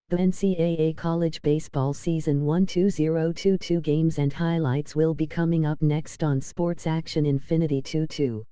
The NCAA College Baseball Season 1 2022 games and highlights will be coming up next on Sports Action Infinity 22.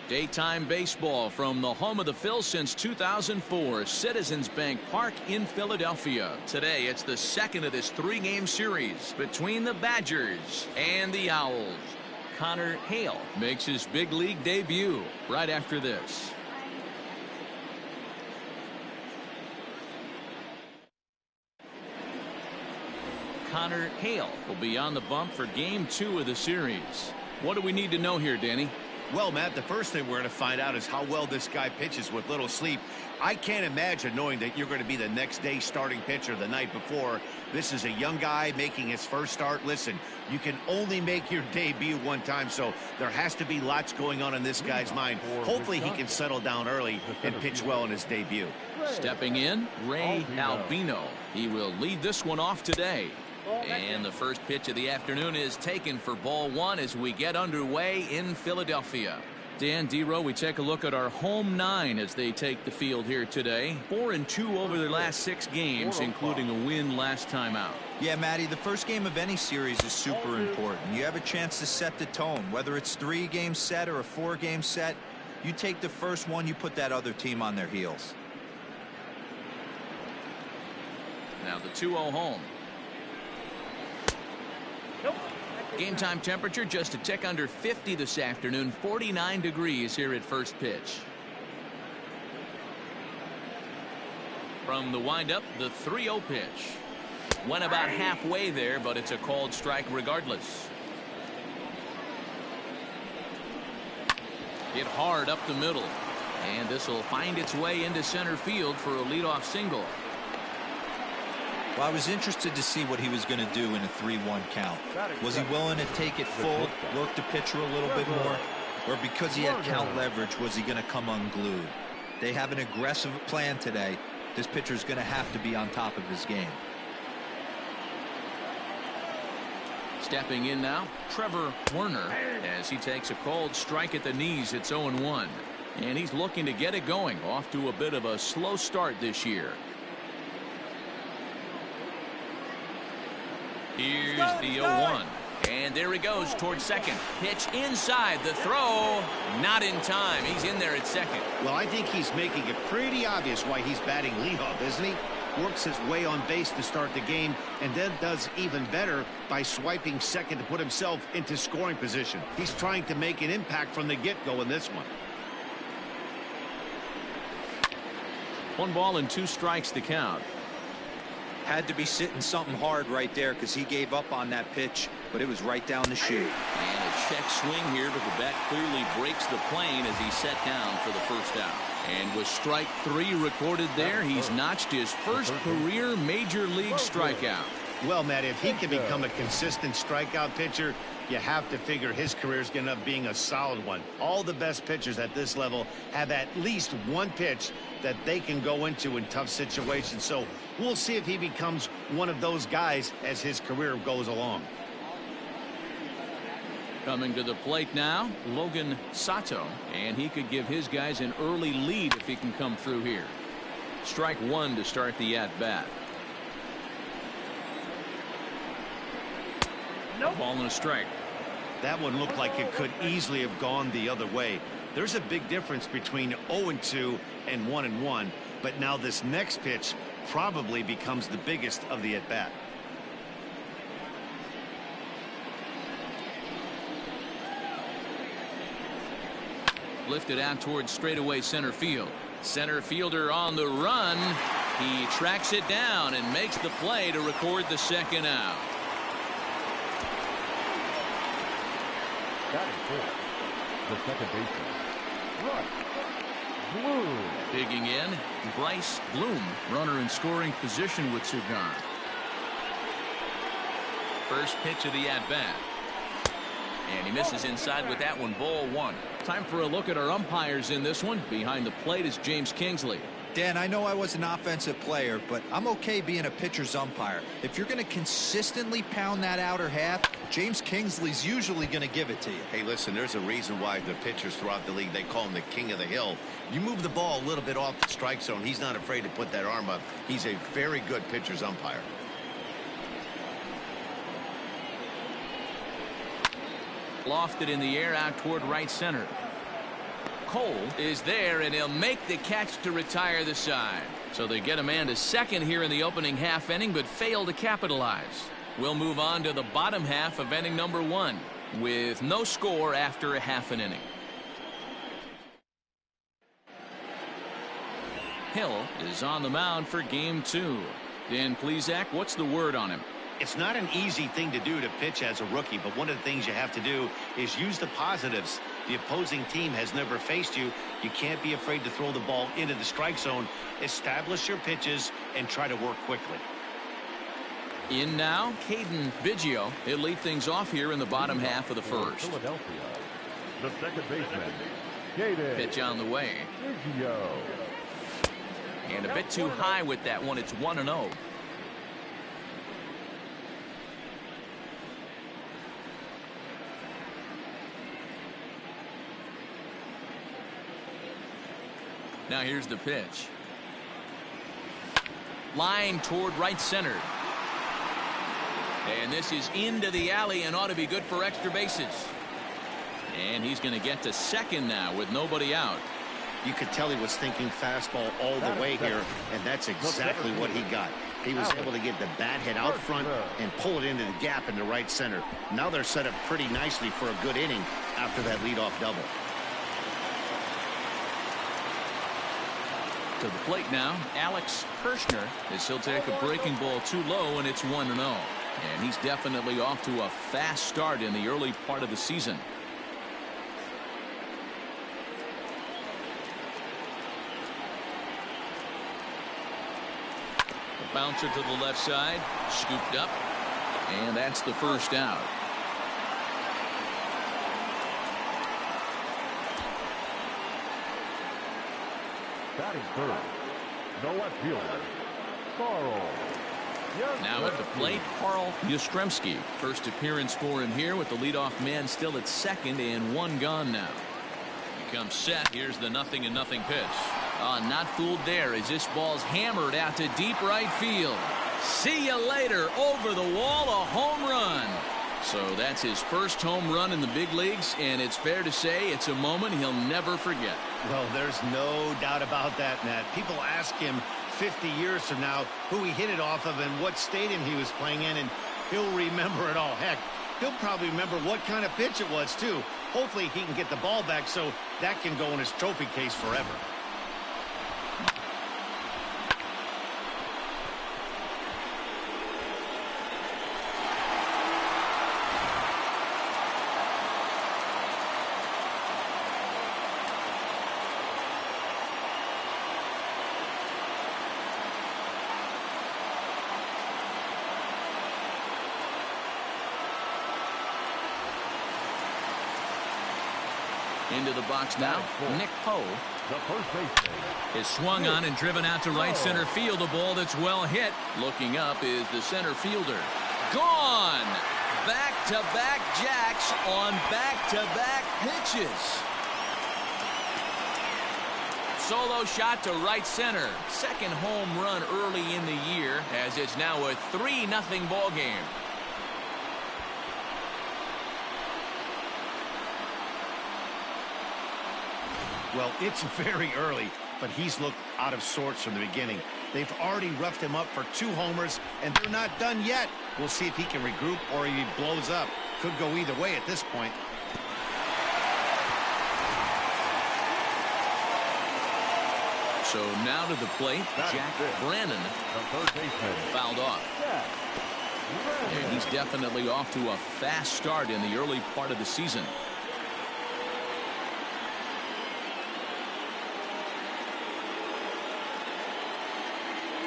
Daytime baseball from the home of the Phils since 2004, Citizens Bank Park in Philadelphia. Today, it's the second of this three-game series between the Badgers and the Owls. Connor Hale makes his big league debut right after this. Connor Hale will be on the bump for Game 2 of the series. What do we need to know here, Danny? Well, Matt, the first thing we're going to find out is how well this guy pitches with little sleep. I can't imagine knowing that you're going to be the next day starting pitcher the night before. This is a young guy making his first start. Listen, you can only make your debut one time, so there has to be lots going on in this guy's mind. Hopefully he can settle down early and pitch well in his debut. Stepping in, Ray Albino. He will lead this one off today. And the first pitch of the afternoon is taken for ball one as we get underway in Philadelphia. Dan Dero, we take a look at our home nine as they take the field here today. 4-2 over their last 6 games, including a win last time out. Yeah, Matty, the first game of any series is super important. You have a chance to set the tone, whether it's 3-game set or a 4-game set. You take the first one, you put that other team on their heels. Now the 2-0 home. Game time temperature just a tick under 50 this afternoon. 49 degrees here at first pitch. From the windup, the 3-0 pitch. Went about halfway there, but it's a called strike regardless. Hit hard up the middle. And this will find its way into center field for a leadoff single. Well, I was interested to see what he was going to do in a 3-1 count. Was he willing to take it full, work the pitcher a little bit more? Or because he had count leverage, was he going to come unglued? They have an aggressive plan today. This pitcher's going to have to be on top of his game. Stepping in now, Trevor Werner, as he takes a called strike at the knees. It's 0-1. And he's looking to get it going. Off to a bit of a slow start this year. Here's the 0-1. And there he goes towards second. Pitch inside. The throw not in time. He's in there at second. Well, I think he's making it pretty obvious why he's batting leadoff, isn't he? Works his way on base to start the game and then does even better by swiping second to put himself into scoring position. He's trying to make an impact from the get-go in this one. 1 ball and 2 strikes to count. Had to be sitting something hard right there because he gave up on that pitch, but it was right down the chute. And a check swing here, but the bat clearly breaks the plane as he's set down for the first out. And with strike 3 recorded there, he's notched his first career major league strikeout. Well, Matt, if he can become a consistent strikeout pitcher, you have to figure his career is going to end up being a solid one. All the best pitchers at this level have at least one pitch that they can go into in tough situations. So we'll see if he becomes one of those guys as his career goes along. Coming to the plate now, Logan Sato, and he could give his guys an early lead if he can come through here. Strike 1 to start the at-bat. Ball and a strike. That one looked like it could easily have gone the other way. There's a big difference between 0-2 and 1-1, but now this next pitch probably becomes the biggest of the at-bat. Lifted out towards straightaway center field. Center fielder on the run. He tracks it down and makes the play to record the second out. The second baseman, Bloom. Digging in, Bryce Bloom, runner in scoring position with Cigar. First pitch of the at-bat. And he misses inside with that one. Ball 1. Time for a look at our umpires in this one. Behind the plate is James Kingsley. Dan, I know I was an offensive player, but I'm okay being a pitcher's umpire. If you're going to consistently pound that outer half, James Kingsley's usually going to give it to you. Hey, listen, there's a reason why the pitchers throughout the league, they call him the king of the hill. You move the ball a little bit off the strike zone, he's not afraid to put that arm up. He's a very good pitcher's umpire. Lofted in the air out toward right center. Cole is there, and he'll make the catch to retire the side. So they get a man to second here in the opening half inning, but fail to capitalize. We'll move on to the bottom half of inning number 1 with no score after a half an inning. Hill is on the mound for game 2. Dan Plesac, what's the word on him? It's not an easy thing to do to pitch as a rookie, but one of the things you have to do is use the positives. The opposing team has never faced you. You can't be afraid to throw the ball into the strike zone. Establish your pitches and try to work quickly. In now, Caden Biggio. He'll lead things off here in the bottom half of the first. Philadelphia, the second baseman, Caden Pitch on the way. Biggio. And a bit too high with that one. It's 1-0. Now here's the pitch. Line toward right center. And this is into the alley and ought to be good for extra bases. And he's going to get to second now with nobody out. You could tell he was thinking fastball all the way here, and that's exactly what he got. He was able to get the bat head out front and pull it into the gap in the right center. Now they're set up pretty nicely for a good inning after that leadoff double. To the plate now, Alex Kirshner, as he'll take a breaking ball too low, and it's 1-0. And he's definitely off to a fast start in the early part of the season. The bouncer to the left side, scooped up, and that's the first out. Batting third, the left fielder, Carl. Now at the plate, Carl Yastrzemski. First appearance for him here with the leadoff man still at second and one gone now. He comes set. Here's the 0-0 pitch. Not fooled there as this ball's hammered out to deep right field. See you later. Over the wall, a home run. So that's his first home run in the big leagues, and it's fair to say it's a moment he'll never forget. Well, there's no doubt about that, Matt. People ask him 50 years from now who he hit it off of and what stadium he was playing in, and he'll remember it all. Heck, he'll probably remember what kind of pitch it was, too. Hopefully he can get the ball back so that can go in his trophy case forever. Into the box now, Nick Poe. The first baseman Is swung on and driven out to right center field. A ball that's well hit. Looking up is the center fielder. Gone! Back-to-back jacks on back-to-back pitches. Solo shot to right center. Second home run early in the year as it's now a 3-0 ball game. Well, it's very early, but he's looked out of sorts from the beginning. They've already roughed him up for 2 homers, and they're not done yet. We'll see if he can regroup or he blows up. Could go either way at this point. So now to the plate, Jack Brannon, the third baseman, fouled off. And he's definitely off to a fast start in the early part of the season.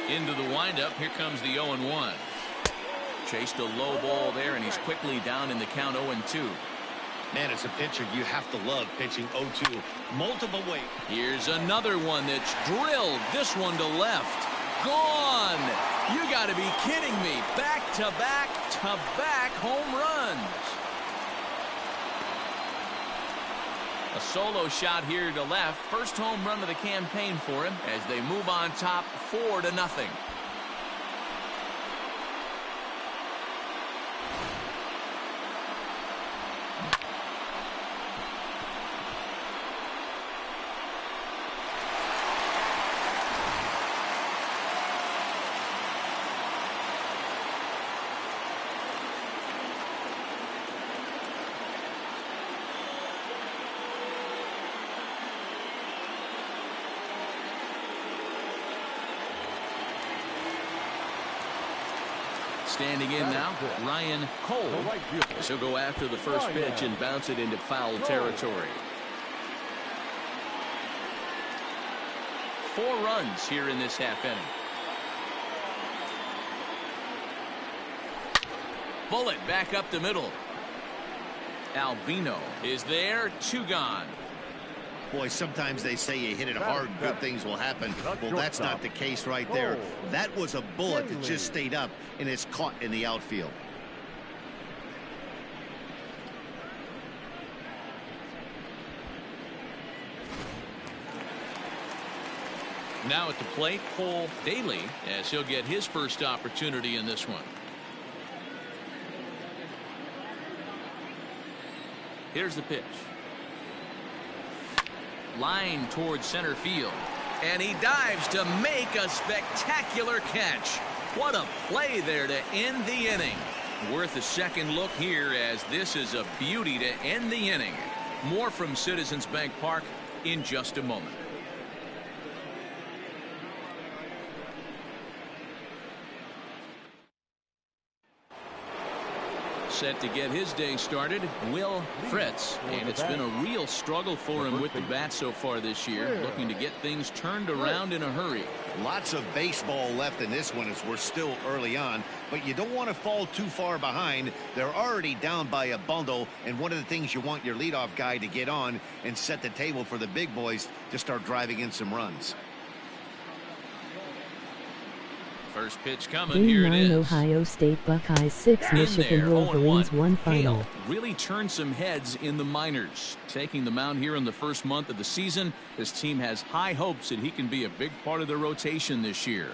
Into the windup. Here comes the 0-1. Chased a low ball there, and he's quickly down in the count 0-2. Man, as a pitcher, you have to love pitching 0-2 multiple ways. Here's another one that's drilled. This one to left. Gone! You got to be kidding me. Back-to-back-to-back home runs. A solo shot here to left. First home run of the campaign for him as they move on top 4-0. Standing in now, Ryan Cole. He'll go after the first pitch and bounce it into foul territory. 4 runs here in this half inning. Bullet back up the middle. Albino is there, 2 gone. Boy, sometimes they say you hit it hard, good things will happen. Well, that's not the case right there. That was a bullet that just stayed up and it's caught in the outfield. Now at the plate, Cole Daly, as he'll get his first opportunity in this one. Here's the pitch. Line towards center field. And he dives to make a spectacular catch. What a play there to end the inning. Worth a second look here, as this is a beauty to end the inning. More from Citizens Bank Park in just a moment. Set to get his day started, Will Fritz, and it's been a real struggle for him with the bat so far this year, looking to get things turned around in a hurry. Lots of baseball left in this one as we're still early on, but you don't want to fall too far behind. They're already down by a bundle, and one of the things you want your leadoff guy to get on and set the table for the big boys to start driving in some runs. First pitch coming. Game Here it 9 is. Ohio State Buckeyes 6 Michigan Wolverines 1 final. Hale really turned some heads in the minors. Taking the mound here in the first month of the season, this team has high hopes that he can be a big part of the rotation this year.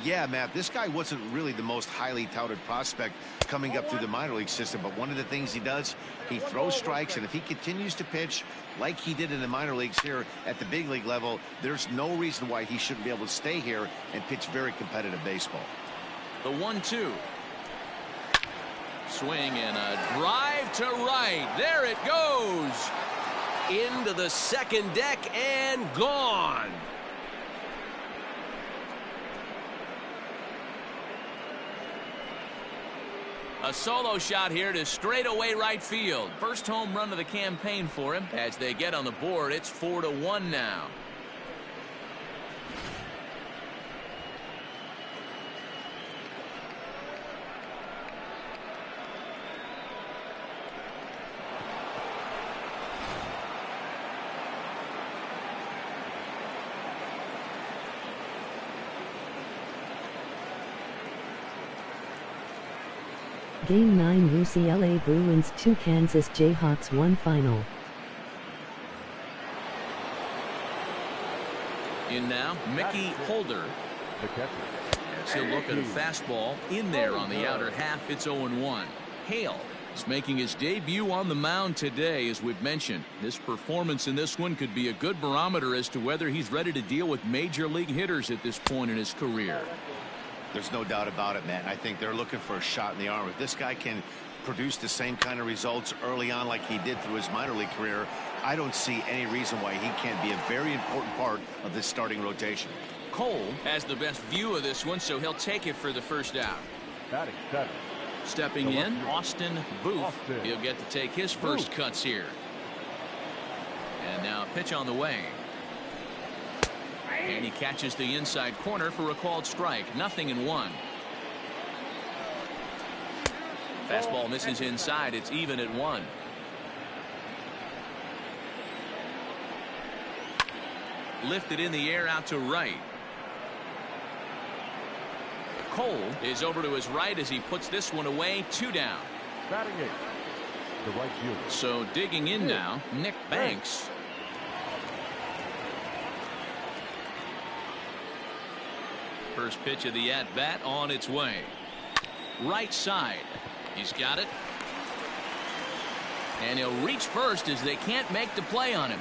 Yeah, Matt, this guy wasn't really the most highly touted prospect coming up through the minor league system, but one of the things he does, he throws strikes, and if he continues to pitch like he did in the minor leagues here at the big league level, there's no reason why he shouldn't be able to stay here and pitch very competitive baseball. The 1-2. Swing and a drive to right. There it goes. Into the second deck and gone. A solo shot here to straightaway right field. First home run of the campaign for him. As they get on the board, it's 4-1 now. Game 9 UCLA Bruins 2 Kansas Jayhawks 1 final. In now, Mickey Holder. The catcher. As he'll look at a fastball in there on the outer half. It's 0-1. Hale is making his debut on the mound today, as we've mentioned. His performance in this one could be a good barometer as to whether he's ready to deal with major league hitters at this point in his career. There's no doubt about it, man. I think they're looking for a shot in the arm. If this guy can produce the same kind of results early on like he did through his minor league career, I don't see any reason why he can't be a very important part of this starting rotation. Cole has the best view of this one, so he'll take it for the first out. Batting seven. Stepping in, Austin Booth. He'll get to take his first cuts here. And now a pitch on the way. And he catches the inside corner for a called strike. 0-1. Fastball misses inside. It's even at 1. Lifted in the air out to right. Cole is over to his right as he puts this one away. 2 down. Batting eight. The right fielder. So digging in now, Nick Banks. First pitch of the at-bat on its way. Right side. He's got it. And he'll reach first as they can't make the play on him.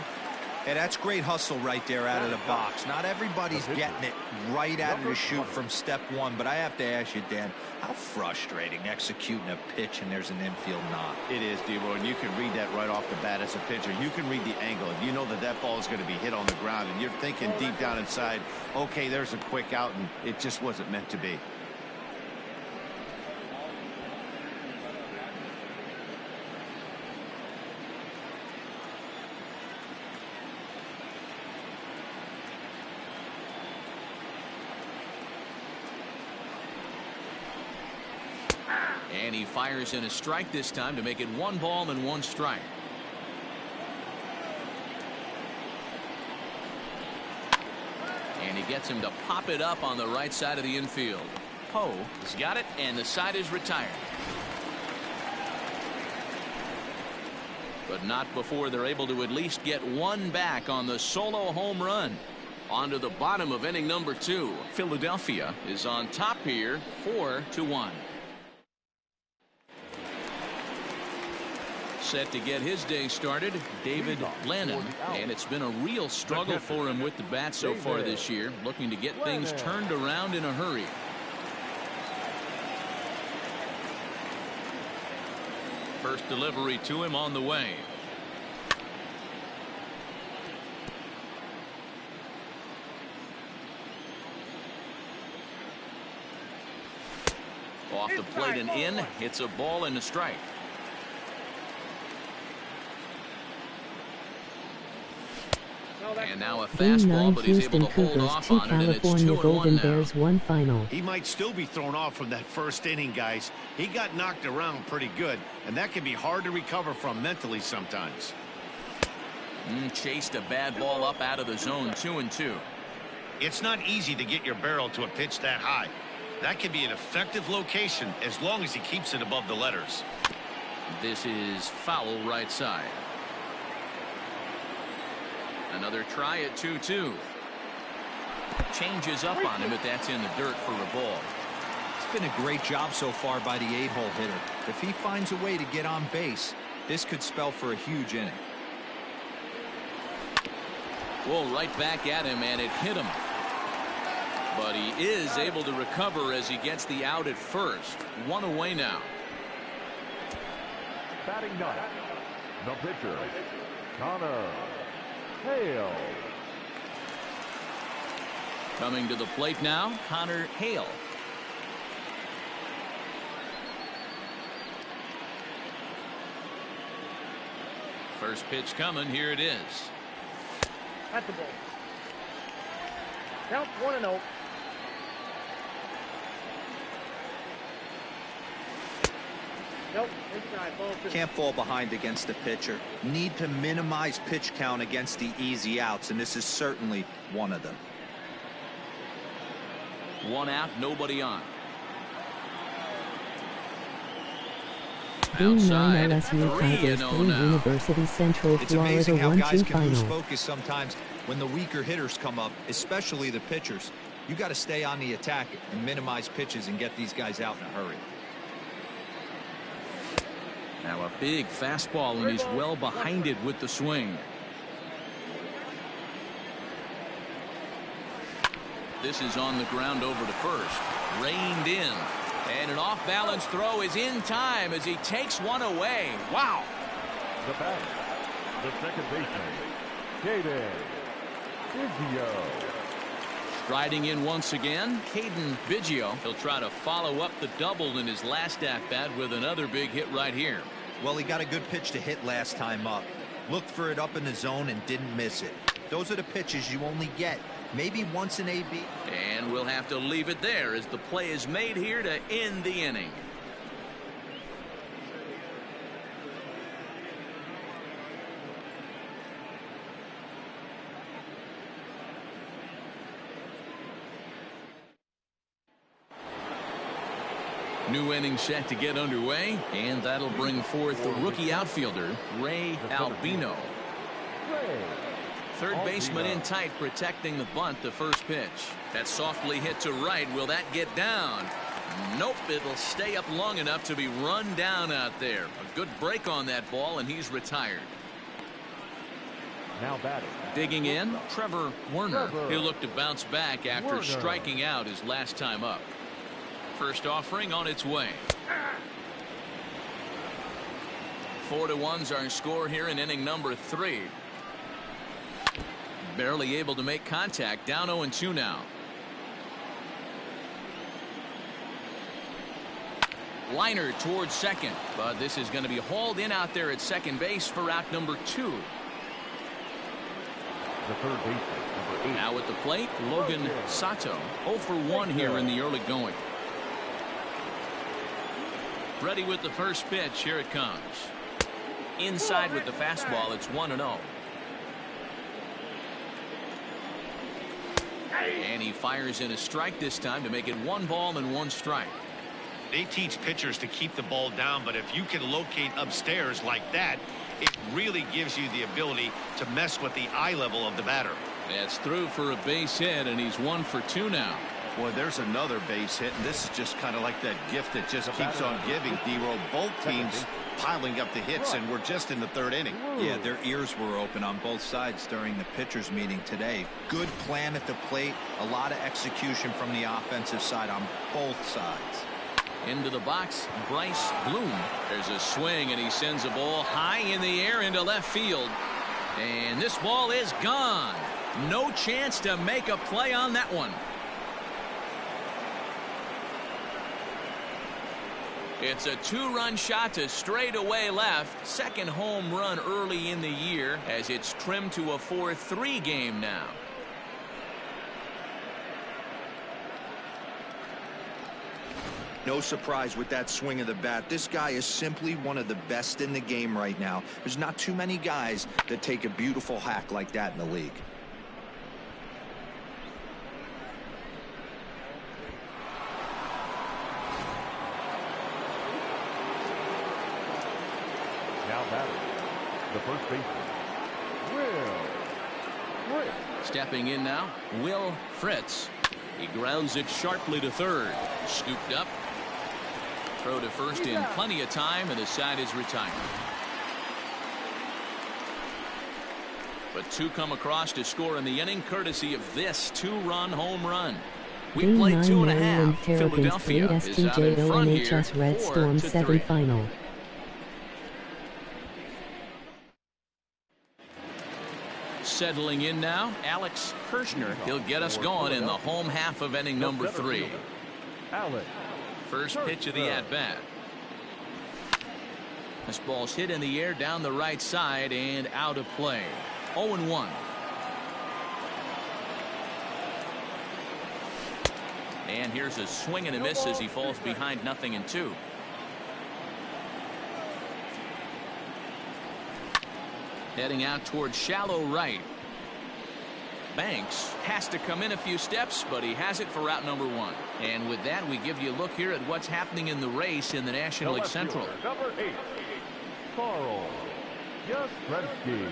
Hey, that's great hustle right there out of the box. Not everybody's getting it right out of the chute from step one, but I have to ask you, Dan, how frustrating executing a pitch and there's an infield knock. It is, Debo, and you can read that right off the bat as a pitcher. You can read the angle. You know that that ball is going to be hit on the ground, and you're thinking deep down inside, okay, there's a quick out, and it just wasn't meant to be. And he fires in a strike this time to make it 1 ball and 1 strike. And he gets him to pop it up on the right side of the infield. Poe has got it, and the side is retired. But not before they're able to at least get 1 back on the solo home run. On to the bottom of inning number 2. Philadelphia is on top here, 4-1. Set to get his day started, David Lennon, and it's been a real struggle for him with the bat so far this year, looking to get things turned around in a hurry. First delivery to him on the way. Off the plate and in. It's a ball and a strike. And now a fastball, but he's able to hold off on it, and it's 2-1 now. Bears 1 final. He might still be thrown off from that first inning, guys. He got knocked around pretty good, and that can be hard to recover from mentally sometimes. Chased a bad ball up out of the zone, 2-2. It's not easy to get your barrel to a pitch that high. That can be an effective location as long as he keeps it above the letters. This is foul right side. Another try at 2-2. Changes up on him, but that's in the dirt for a ball. It's been a great job so far by the 8-hole hitter. If he finds a way to get on base, this could spell for a huge inning. Well, right back at him, and it hit him. But he is able to recover as he gets the out at first. 1 away now. Batting ninth, the pitcher, Connor Hale. Coming to the plate now, Connor Hale. First pitch coming. Here it is. At the ball. Count 1-0. Nope. Can't fall behind against the pitcher. Need to minimize pitch count against the easy outs, and this is certainly one of them. 1 out, nobody on. Game 9 Outside, LSU Tigers 3 University Central It's Florida amazing how 1-2 guys can lose final. focus sometimes when the weaker hitters come up, especially the pitchers. You got to stay on the attack and minimize pitches and get these guys out in a hurry. Now a big fastball, and he's well behind it with the swing. This is on the ground over to first. Reined in. And an off-balance throw is in time as he takes one away. Wow. The batter, the second baseman, Caden Biggio. Striding in once again, Caden Biggio. He'll try to follow up the double in his last at-bat with another big hit right here. Well, he got a good pitch to hit last time up. Looked for it up in the zone and didn't miss it. Those are the pitches you only get maybe once in AB. And we'll have to leave it there as the play is made here to end the inning. New inning set to get underway, and that'll bring forth the rookie outfielder, Ray Albino. Third baseman in tight, protecting the bunt. The first pitch. That's softly hit to right. Will that get down? Nope. It'll stay up long enough to be run down out there. A good break on that ball, and he's retired. Now batting. Digging in, Trevor Werner. He'll look to bounce back after striking out his last time up. First offering on its way. 4-1's our score here in inning number 3. Barely able to make contact. Down 0-2 now. Liner towards second, but this is going to be hauled in out there at second base for out number 2. The third baseman, number 8. Now at the plate, Logan Sato. 0 for 1 here in the early going. Ready with the first pitch. Here it comes. Inside with the fastball. It's 1-0. And he fires in a strike this time to make it 1 ball and 1 strike. They teach pitchers to keep the ball down, but if you can locate upstairs like that, it really gives you the ability to mess with the eye level of the batter. That's through for a base hit, and he's 1 for 2 now. Boy, there's another base hit, and this is just kind of like that gift that just keeps on giving, D-Roll. Both teams piling up the hits, and we're just in the 3rd inning. Yeah, their ears were open on both sides during the pitchers meeting today. Good plan at the plate, a lot of execution from the offensive side on both sides. Into the box, Bryce Bloom. There's a swing, and he sends a ball high in the air into left field. And this ball is gone. No chance to make a play on that one. It's a 2-run shot to straightaway left. Second home run early in the year as it's trimmed to a 4-3 game now. No surprise with that swing of the bat. This guy is simply one of the best in the game right now. There's not too many guys that take a beautiful hack like that in the league. Now batting, the first baseman, Will Fritz. Stepping in now, Will Fritz. He grounds it sharply to third. Scooped up. Throw to first in plenty of time, and the side is retired. But 2 come across to score in the inning, courtesy of this 2-run home run. We play 2.5. Philadelphia is out in front here, NHS Red Storm 7 4-3. final. Settling in now, Alex Kirshner. He'll get us going in the home half of inning number 3. Alex. First pitch of the at-bat. This ball's hit in the air down the right side and out of play. 0-1. And here's a swing and a miss as he falls behind 0-2. Heading out towards shallow right. Banks has to come in a few steps, but he has it for route number 1. And with that, we give you a look here at what's happening in the race in the National League Central. Number 8, Carl Yastrzemski.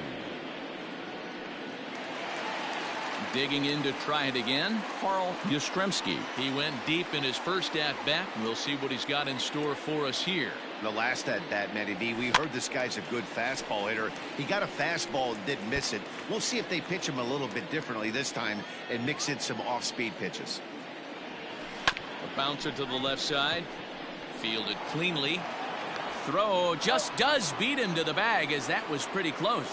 Digging in to try it again, Carl Yastrzemski. He went deep in his first at-bat. We'll see what he's got in store for us here. The last at-bat, Matty V, we heard this guy's a good fastball hitter. He got a fastball and didn't miss it. We'll see if they pitch him a little bit differently this time and mix in some off-speed pitches. A bouncer to the left side. Fielded cleanly. Throw just does beat him to the bag, as that was pretty close.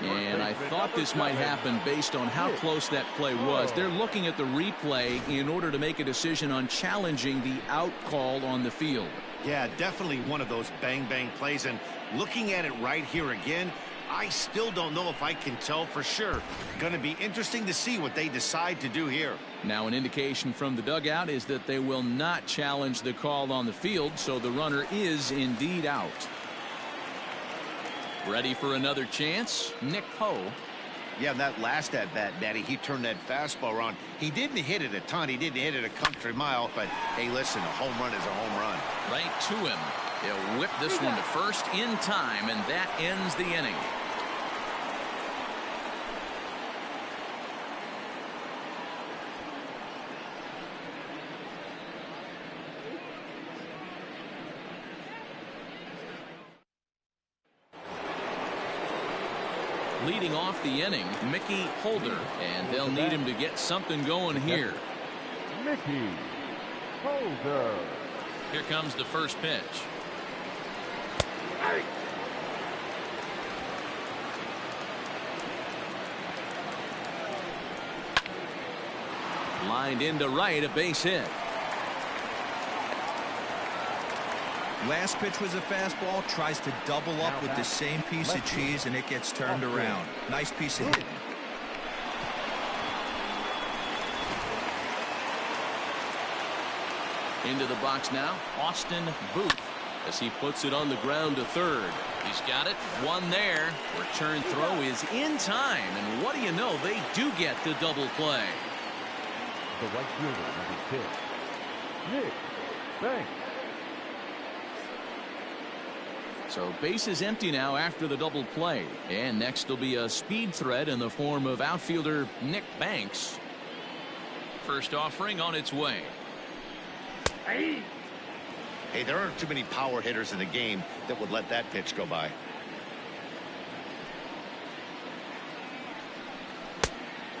And I thought this might happen based on how close that play was. They're looking at the replay in order to make a decision on challenging the out call on the field. Yeah, definitely one of those bang-bang plays. And looking at it right here again, I still don't know if I can tell for sure. Going to be interesting to see what they decide to do here. Now, an indication from the dugout is that they will not challenge the call on the field, so the runner is indeed out. Ready for another chance, Nick Poe. Yeah, that last at-bat, Matty, he turned that fastball around. He didn't hit it a ton. He didn't hit it a country mile. But, hey, listen, a home run is a home run. Right to him. He'll whip this one to first in time, and that ends the inning. Leading off the inning, Mickey Holder, and they'll need him to get something going here. Mickey Holder. Here comes the first pitch. Lined into right, a base hit. Last pitch was a fastball, tries to double up with the same piece of cheese, and it gets turned around. Nice piece of hitting. Into the box now, Austin Booth, as he puts it on the ground to third. He's got it. One there. Return throw is in time. And what do you know? They do get the double play. The right fielder, number 10, Nick Banks. So base is empty now after the double play. And next will be a speed threat in the form of outfielder Nick Banks. First offering on its way. Hey, there aren't too many power hitters in the game that would let that pitch go by.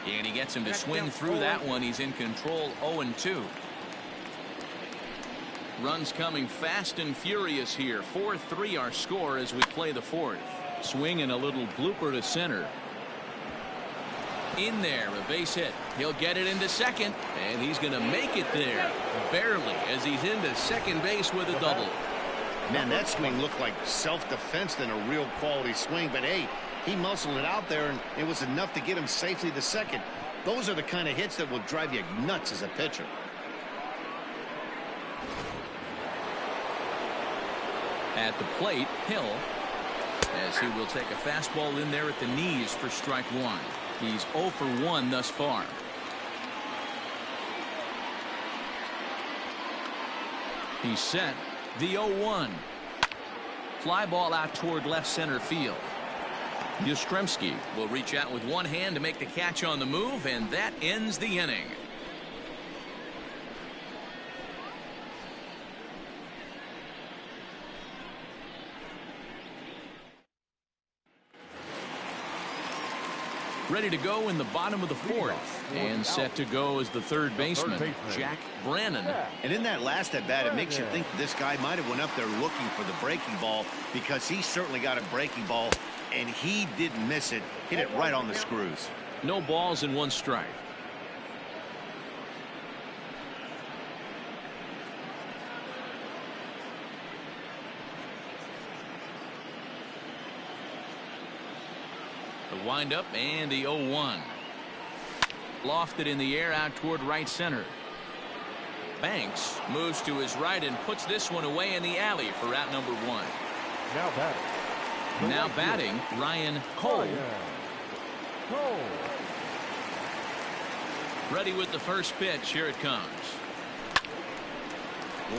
And he gets him to swing through that one. He's in control, 0-2. Runs coming fast and furious here. 4-3 our score as we play the fourth. Swing and a little blooper to center. In there, a base hit. He'll get it into second, and he's going to make it there. Barely, as he's into second base with a double. Man, that swing looked like self-defense than a real quality swing, but hey, he muscled it out there, and it was enough to get him safely to second. Those are the kind of hits that will drive you nuts as a pitcher. At the plate, Hill, as he will take a fastball in there at the knees for strike one. He's 0 for 1 thus far. He's set. The 0-1. Fly ball out toward left center field. Yastrzemski will reach out with one hand to make the catch on the move, and that ends the inning. Ready to go in the bottom of the fourth, and set to go as the third baseman, Jack Brannon. And in that last at bat, it makes you think this guy might have went up there looking for the breaking ball, because he certainly got a breaking ball, and he didn't miss it. Hit it right on the screws. No balls and one strike. The windup and the 0-1. Lofted in the air out toward right center. Banks moves to his right and puts this one away in the alley for out number 1. Now batting, Ryan Cole. Ready with the first pitch. Here it comes.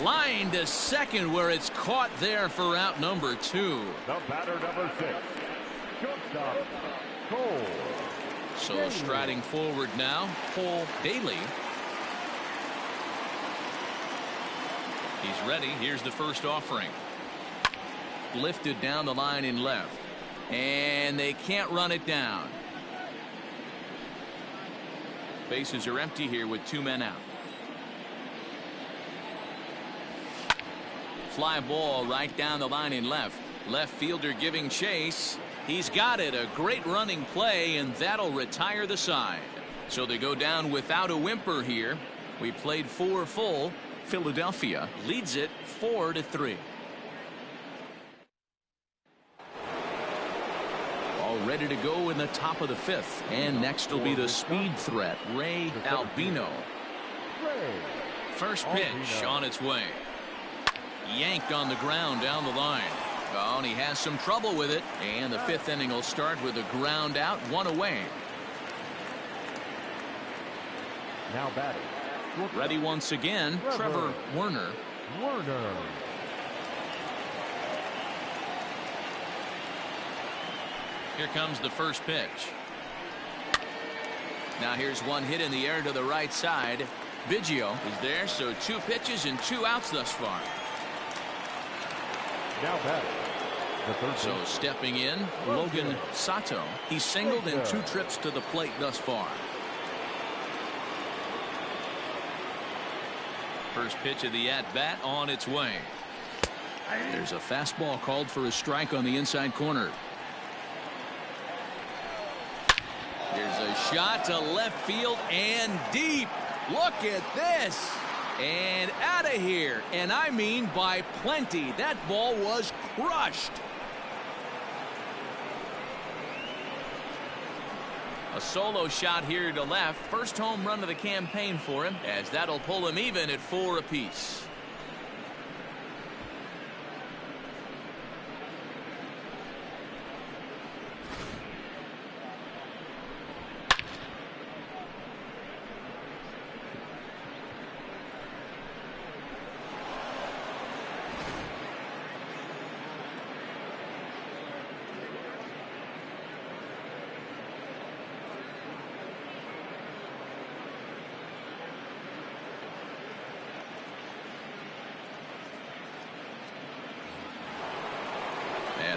Line to second, where it's caught there for out number 2. The batter, number 6. Shortstop, Cole. So striding forward now, Cole Daly. He's ready. Here's the first offering. Lifted down the line in left. And they can't run it down. Bases are empty here with 2 men out. Fly ball right down the line in left. Left fielder giving chase. He's got it. A great running play, and that'll retire the side. So they go down without a whimper here. We played 4 full. Philadelphia leads it 4-3. All ready to go in the top of the 5th. And next will be the speed threat, Ray Albino. First pitch on its way. Yanked on the ground down the line. Oh, and he has some trouble with it. And the 5th inning will start with a ground out, 1 away. Now batting. Ready once again, Trevor Werner. Here comes the first pitch. Now here's one hit in the air to the right side. Biggio is there, so 2 pitches and 2 outs thus far. Now batting. So stepping in, Logan Sato. He's singled in 2 trips to the plate thus far. First pitch of the at-bat on its way. There's a fastball called for a strike on the inside corner. Here's a shot to left field and deep. Look at this. And out of here. And I mean by plenty. That ball was crushed. A solo shot here to left. First home run of the campaign for him, as that'll pull him even at 4 apiece.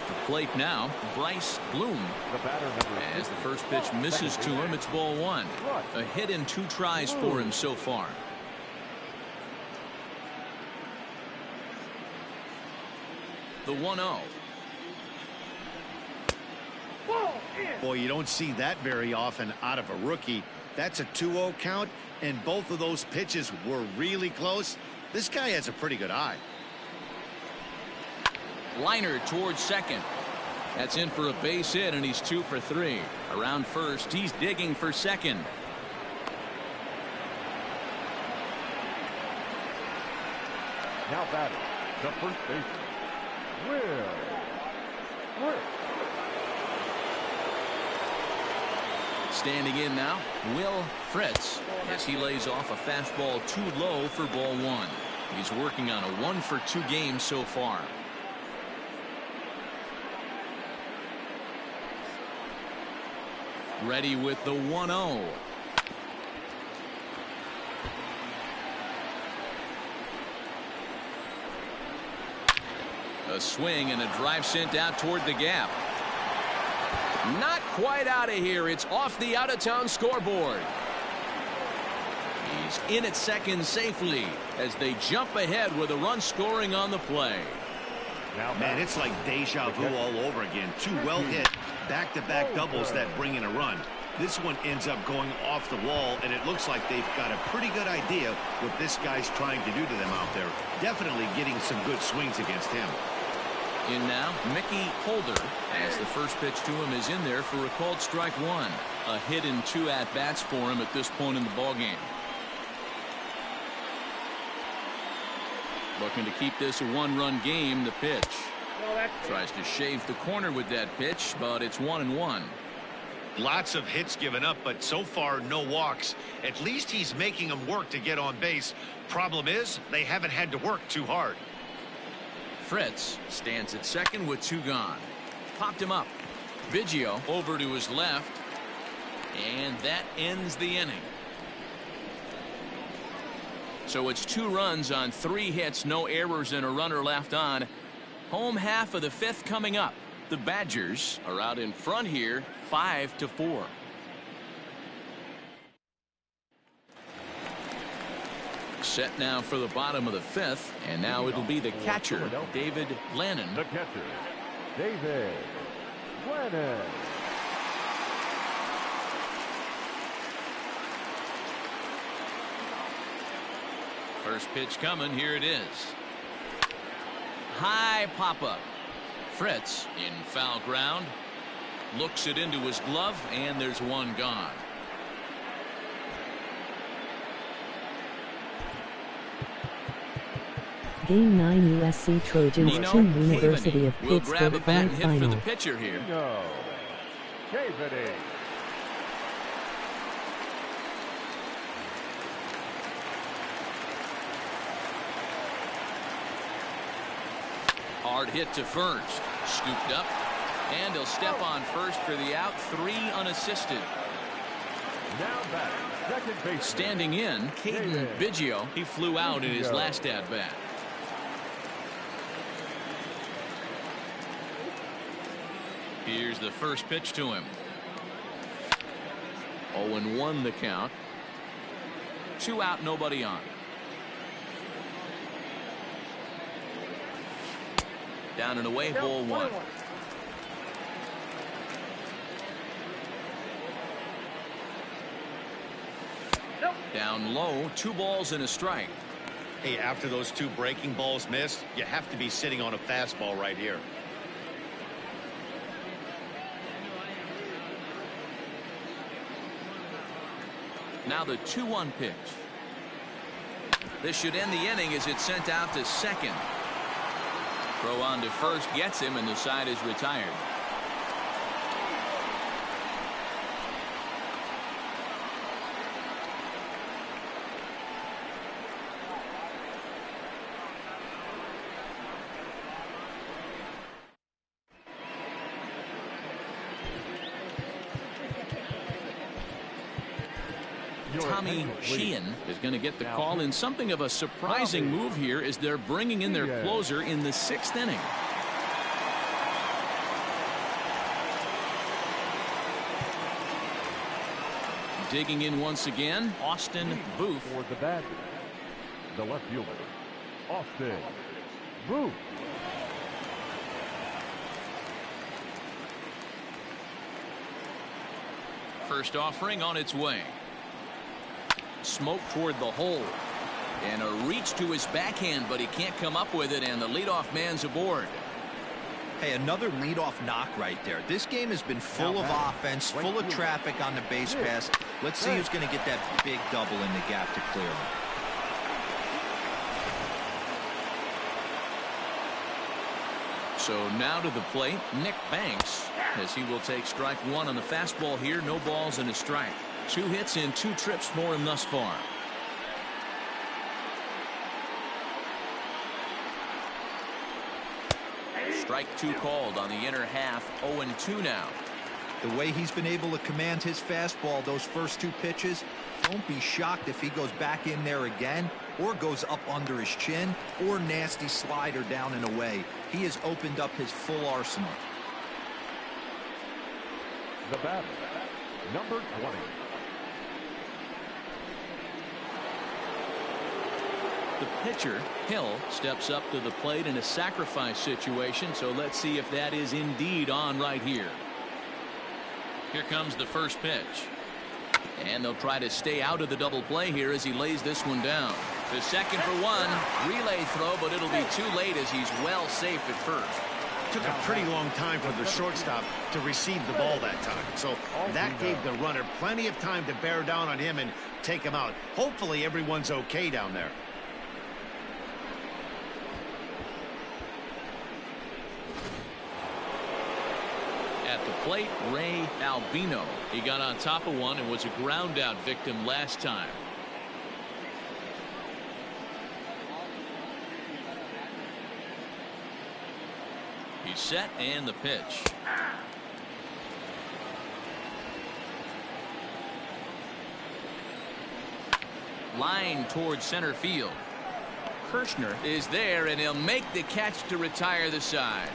At the plate now, Bryce Bloom. As the first pitch misses to him, it's ball one. A hit in 2 tries for him so far. The 1-0. Boy, you don't see that very often out of a rookie. That's a 2-0 count, and both of those pitches were really close. This guy has a pretty good eye. Liner towards second. That's in for a base hit, and he's 2 for 3. Around first, he's digging for second. Now batting, the first baseman, Will Fritz. Standing in now, Will Fritz, as he lays off a fastball too low for ball one. He's working on a 1 for 2 game so far. Ready with the 1-0. A swing and a drive sent out toward the gap. Not quite out of here. It's off the out-of-town scoreboard. He's in at second safely as they jump ahead with a run scoring on the play. Man, it's like deja vu all over again. 2 well-hit back-to-back doubles that bring in a run. This one ends up going off the wall, and it looks like they've got a pretty good idea what this guy's trying to do to them out there. Definitely getting some good swings against him. In now, Mickey Holder, as the first pitch to him is in there for a called strike 1. A hit in 2 at-bats for him at this point in the ballgame. Looking to keep this a 1-run game. The pitch. Tries to shave the corner with that pitch, but it's 1-1. Lots of hits given up, but so far no walks. At least he's making them work to get on base. Problem is, they haven't had to work too hard. Fritz stands at second with 2 gone. Popped him up. Biggio over to his left, and that ends the inning. So it's 2 runs on 3 hits, no errors, and a runner left on. Home half of the 5th coming up. The Badgers are out in front here, 5-4. Set now for the bottom of the 5th, and now it'll be the catcher, David Lannon. The catcher, David Lannon. First pitch coming. Here it is. High pop-up. Fritz in foul ground. Looks it into his glove, and there's 1 gone. Game 9 USC Trojans Nino 2 University of will grab a Pittsburgh bat and hit for final. the pitcher here. No. David. Hard hit to first. Scooped up. And he'll step on first for the out. 3 unassisted. Now back, second base. Standing in, Caden Biggio. He flew out in his last at-bat. Here's the first pitch to him. 0-1 the count. 2 out, nobody on. Down and away, ball 1. Down low, 2 balls and a strike. Hey, after those 2 breaking balls missed, you have to be sitting on a fastball right here. Now the 2-1 pitch. This should end the inning as it's sent out to second. Throw on to first gets him, and the side is retired. Tommy Sheehan is going to get the call in something of a surprising move here as they're bringing in their closer in the 6th inning. Digging in once again, Austin Booth. For the Badgers, the left fielder, Austin Booth. First offering on its way. Smoke toward the hole. And a reach to his backhand, but he can't come up with it, and the leadoff man's aboard. Hey, another leadoff knock right there. This game has been full of offense, full of traffic on the base pass. Let's see who's going to get that big double in the gap to clear him. So now to the plate, Nick Banks, as he will take strike one on the fastball here. No balls and a strike. 2 hits in 2 trips for him thus far. Strike 2 called on the inner half. 0-2 now. The way he's been able to command his fastball those first 2 pitches, don't be shocked if he goes back in there again or goes up under his chin or nasty slider down and away. He has opened up his full arsenal. The batter, number 20. The pitcher, Hill, steps up to the plate in a sacrifice situation, so let's see if that is indeed on right here. Here comes the first pitch. And they'll try to stay out of the double play here as he lays this one down. To second for one. Relay throw, but it'll be too late as he's well safe at first. Took a pretty long time for the shortstop to receive the ball that time. So that gave the runner plenty of time to bear down on him and take him out. Hopefully everyone's okay down there. At the plate, Ray Albino. He got on top of one and was a ground out victim last time. He's set and the pitch. Line towards center field. Kirshner is there and he'll make the catch to retire the side.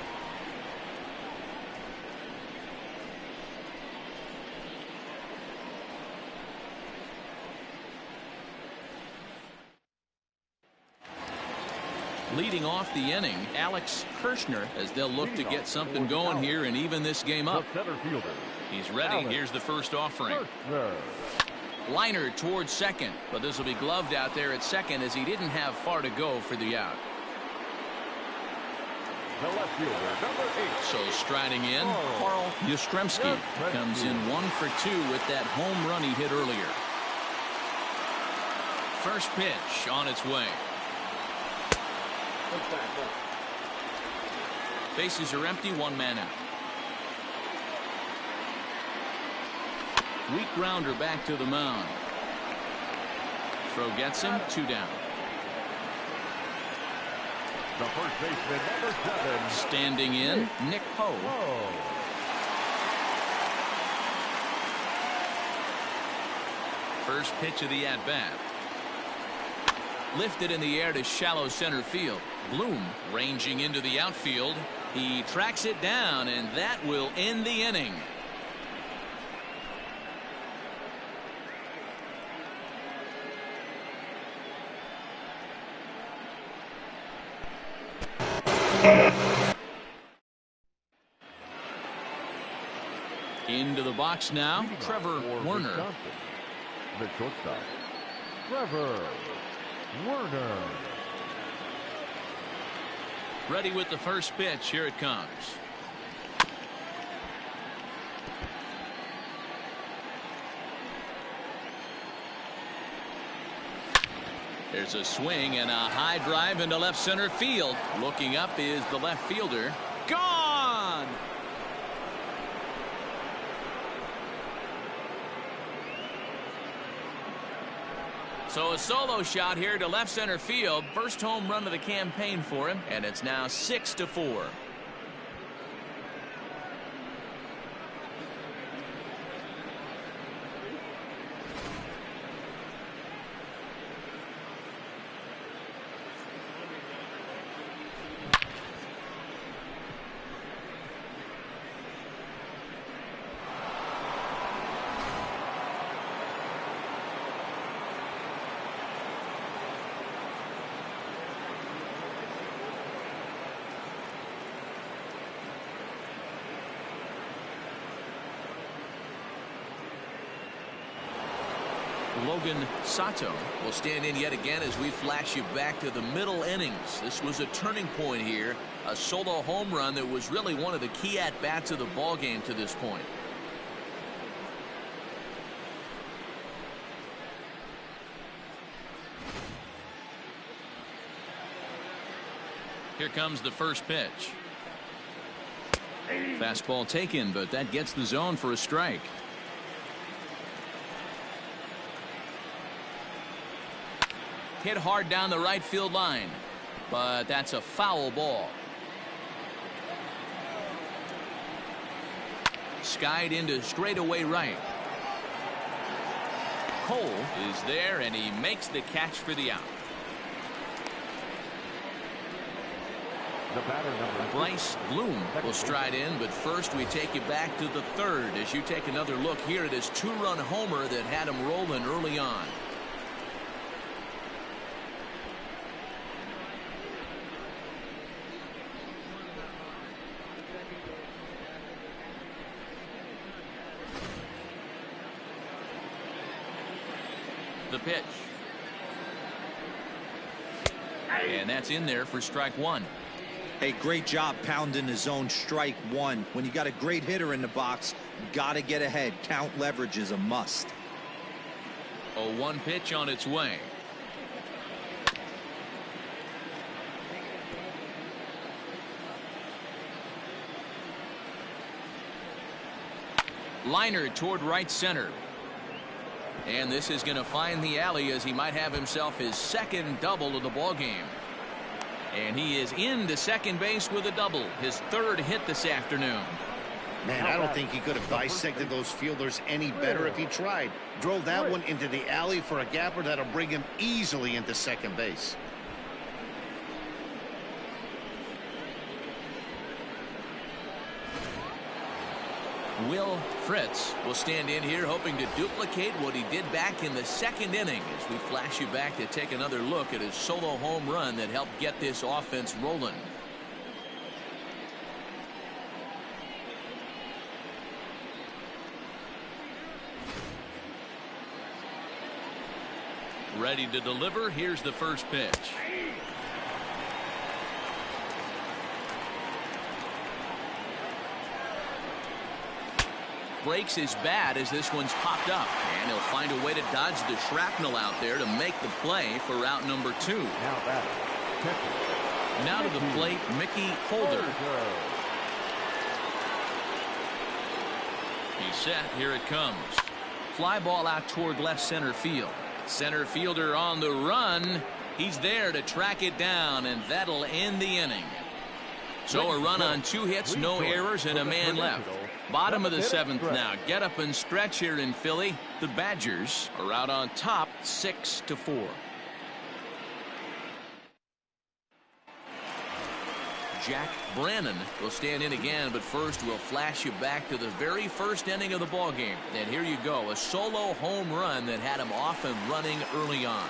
Leading off the inning, Alex Kirshner, as they'll look to get something going here and even this game up. He's ready. Here's the first offering. Liner towards second, but this will be gloved out there at second as he didn't have far to go for the out. The left fielder, number 8. So striding in, Carl Yastrzemski comes in 1 for 2 with that home run he hit earlier. First pitch on its way. Bases are empty, 1 man out. Weak grounder back to the mound. Throw gets him, 2 down. The first baseman, number 7. Standing in, Nick Poe. First pitch of the at-bat. Lifted in the air to shallow center field. Bloom ranging into the outfield. He tracks it down, and that will end the inning. Into the box now, Trevor Werner. The shortstop, Trevor Werner. Ready with the first pitch. Here it comes. There's a swing and a high drive into left center field. Looking up is the left fielder. Gone! So a solo shot here to left center field. First home run of the campaign for him, and it's now 6-4. Logan Sato will stand in yet again as we flash you back to the middle innings. This was a turning point here, a solo home run that was really one of the key at-bats of the ball game to this point. Here comes the first pitch. Fastball taken, but that gets the zone for a strike. Hit hard down the right field line, but that's a foul ball. Skied into straightaway right. Cole is there, and he makes the catch for the out. The batter, number Bryce Bloom will stride in, but first we take you back to the third as you take another look here at his two-run homer that had him rolling early on. The pitch. And that's in there for strike one. Hey, great job pounding the zone, strike one. When you got a great hitter in the box, got to get ahead. Count leverage is a must. A 1 pitch on its way. Liner toward right center. And this is going to find the alley as he might have himself his second double of the ball game. And he is into second base with a double, his third hit this afternoon. Man, I don't think he could have dissected those fielders any better if he tried. Drove that one into the alley for a gapper that'll bring him easily into second base. Will Fritz will stand in here hoping to duplicate what he did back in the second inning as we flash you back to take another look at his solo home run that helped get this offense rolling. Ready to deliver. Here's the first pitch. Breaks his bat as this one's popped up, and he'll find a way to dodge the shrapnel out there to make the play for route number 2. Now to the plate, Mickey Holder. He's set. Here it comes. Fly ball out toward left center field. Center fielder on the run. He's there to track it down, and that'll end the inning. So a run on 2 hits, no errors, and a man left. Bottom of the 7th now. Get up and stretch here in Philly. The Badgers are out on top 6-4. Jack Brannon will stand in again, but first we'll flash you back to the very first inning of the ball game. And here you go, a solo home run that had him off and running early on.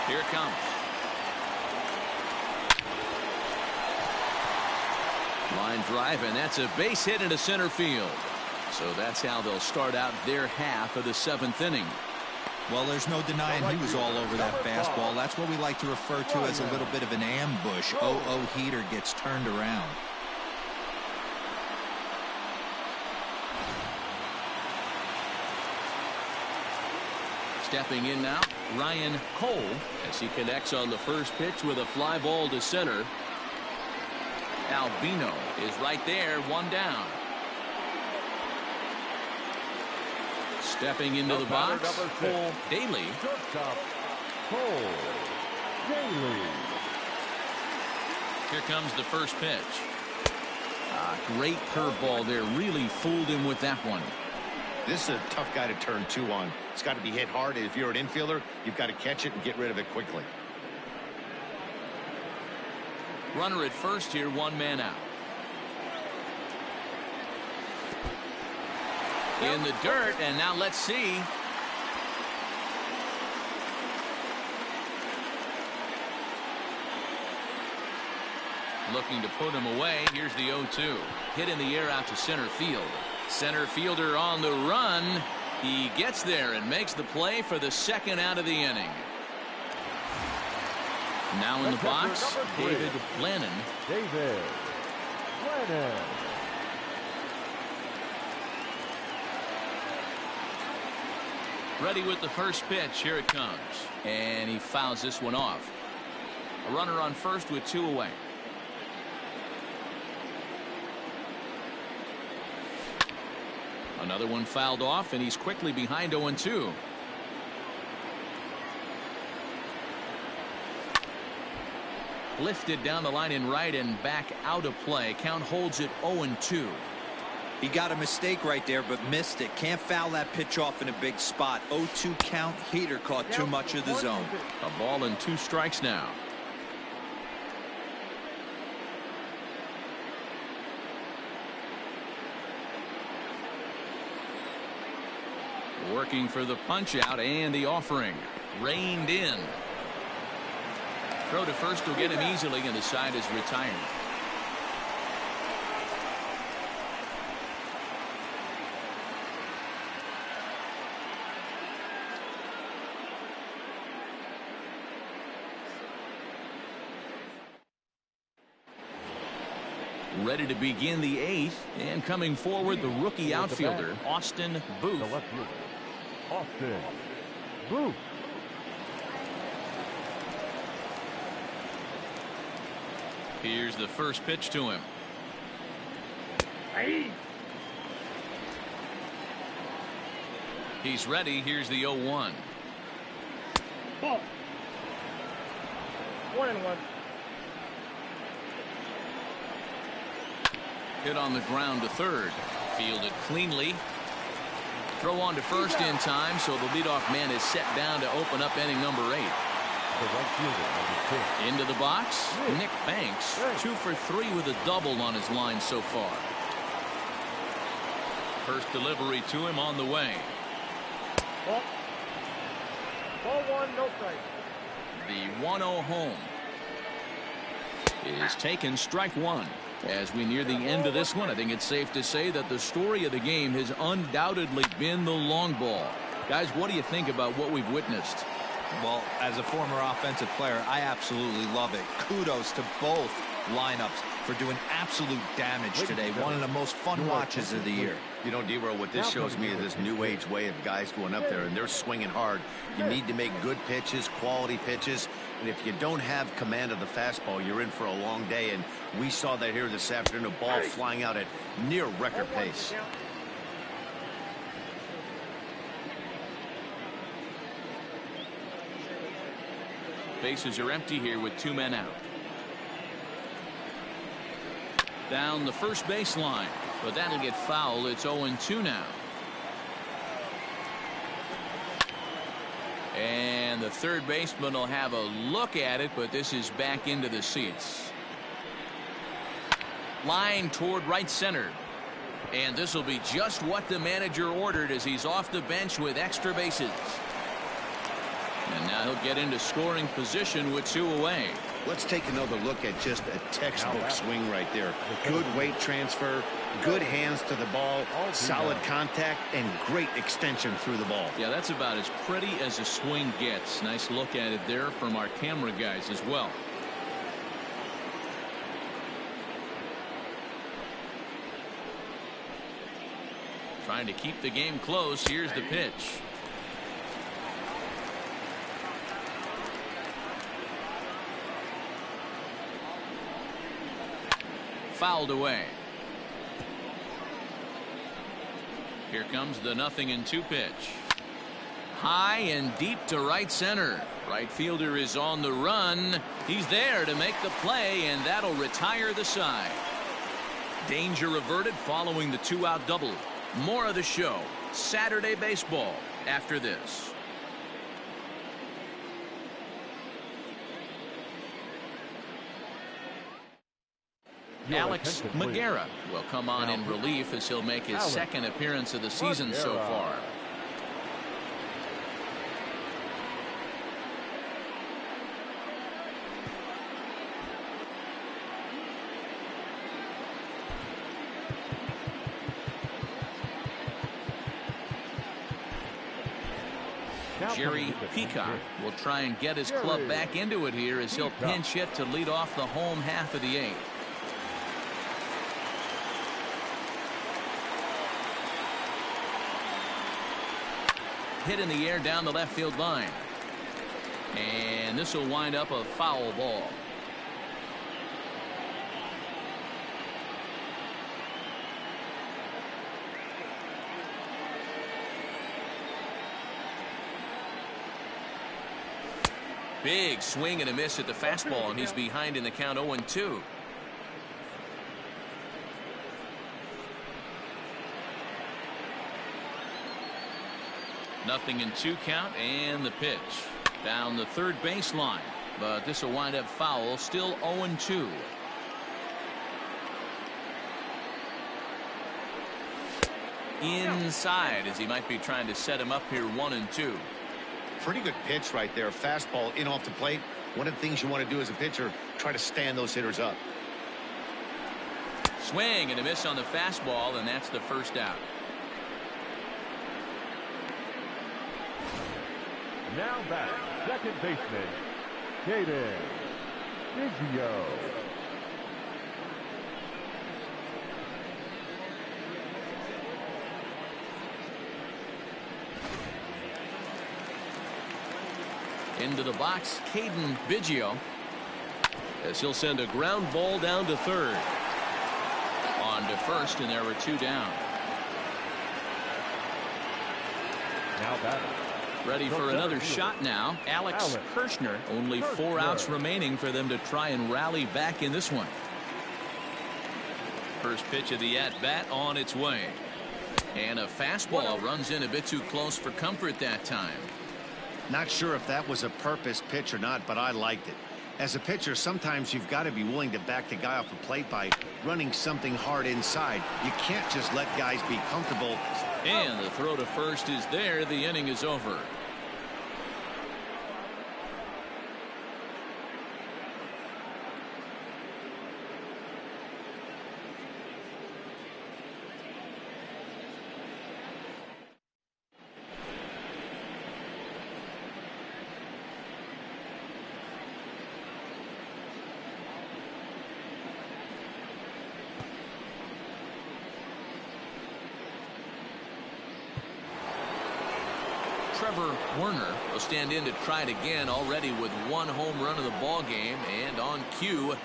Here it comes. Line drive, and that's a base hit into center field. So that's how they'll start out their half of the 7th inning. Well, there's no denying he was all over that fastball. That's what we like to refer to as a little bit of an ambush. 0-0 heater gets turned around. Stepping in now, Ryan Cole, as he connects on the first pitch with a fly ball to center. Albino is right there, 1 down. Stepping into the box, Cole Daly. Cole Daly. Here comes the first pitch. Great curveball there, really fooled him with that one. This is a tough guy to turn 2 on. It's got to be hit hard. If you're an infielder, you've got to catch it and get rid of it quickly. Runner at first here, 1 man out. In the dirt, and now let's see. Looking to put him away. Here's the 0-2. Hit in the air out to center field. Center fielder on the run. He gets there and makes the play for the second out of the inning. Now in the box, David Lennon. David Lennon. Ready with the first pitch. Here it comes. And he fouls this one off. A runner on first with 2 away. Another one fouled off, and he's quickly behind 0-2. Lifted down the line in right and back out of play. Count holds it 0-2. He got a mistake right there, but missed it. Can't foul that pitch off in a big spot. 0-2 count. Heater caught too much of the zone. A ball and 2 strikes now. Working for the punch out, and the offering reined in. Throw to first will get him easily, and the side is retired. Ready to begin the 8th, and coming forward, the rookie outfielder, Austin Booth. The left fielder, Austin Booth. Here's the first pitch to him. He's ready. Here's the 0-1. Ball. 1-1. Hit on the ground to third. Fielded cleanly. Throw on to first in time, so the leadoff man is set down to open up inning number 8. The right fielder, Into the box, Nick Banks, 2 for 3 with a double on his line so far. First delivery to him on the way. Ball. Ball 1, no strike. The 1-0 home is taken, strike 1. As we near the end of this one, I think it's safe to say that the story of the game has undoubtedly been the long ball. Guys, what do you think about what we've witnessed? Well, as a former offensive player, I absolutely love it. Kudos to both lineups for doing absolute damage today. One of the most fun watches of the year. You know, D-Roll, what this shows me is this new age way of guys going up there, and they're swinging hard. You need to make good pitches, quality pitches, and if you don't have command of the fastball, you're in for a long day, and we saw that here this afternoon, a ball flying out at near record pace. Bases are empty here with 2 men out. Down the first baseline, but that'll get fouled. It's 0-2 now. And the third baseman will have a look at it, but this is back into the seats. Line toward right center. And this will be just what the manager ordered as he's off the bench with extra bases. And now he'll get into scoring position with 2 away. Let's take another look at just a textbook swing right there. Good weight transfer, good hands to the ball, solid contact, and great extension through the ball. Yeah, that's about as pretty as a swing gets. Nice look at it there from our camera guys as well. Trying to keep the game close. Here's the pitch. Fouled away. Here comes the 0-2 pitch. High and deep to right center. Right fielder is on the run. He's there to make the play, and that'll retire the side. Danger averted following the 2-out double. More of the show, Saturday Baseball, after this. Alex Magera will come on in relief as he'll make his second appearance of the season so far. Jerry Peacock will try and get his club back into it here as he'll pinch hit to lead off the home half of the 8th. Hit in the air down the left field line. And this will wind up a foul ball. Big swing and a miss at the fastball, and he's behind in the count 0-2. Nothing in 2 count, and the pitch down the third baseline, but this will wind up foul. Still 0-2. Inside, as he might be trying to set him up here. 1-2. Pretty good pitch right there. Fastball in off the plate. One of the things you want to do as a pitcher, try to stand those hitters up. Swing and a miss on the fastball, and that's the first out. Now back, second baseman, Ncaa. Into the box, Caden Biggio, as he'll send a ground ball down to third. On to first, and there were 2 down. Now batting. Ready for another shot now. Alex Kirshner. Only 4 outs remaining for them to try and rally back in this one. First pitch of the at-bat on its way. And a fastball runs in a bit too close for comfort that time. Not sure if that was a purpose pitch or not, but I liked it. As a pitcher, sometimes you've got to be willing to back the guy off the plate by running something hard inside. You can't just let guys be comfortable. And the throw to first is there. The inning is over. Trevor Werner will stand in to try it again, already with 1 home run of the ball game. And on cue,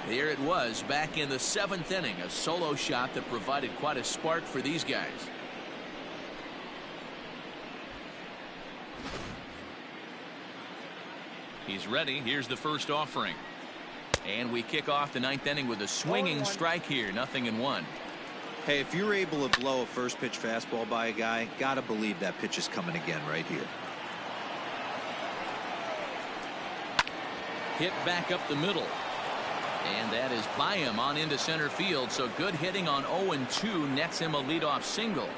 there it was back in the 7th inning. A solo shot that provided quite a spark for these guys. He's ready. Here's the first offering. And we kick off the 9th inning with a swinging strike here. 0-1. Hey, if you're able to blow a first pitch fastball by a guy, gotta believe that pitch is coming again right here. Hit back up the middle. And that is by him on into center field. So good hitting on 0-2 nets him a leadoff single.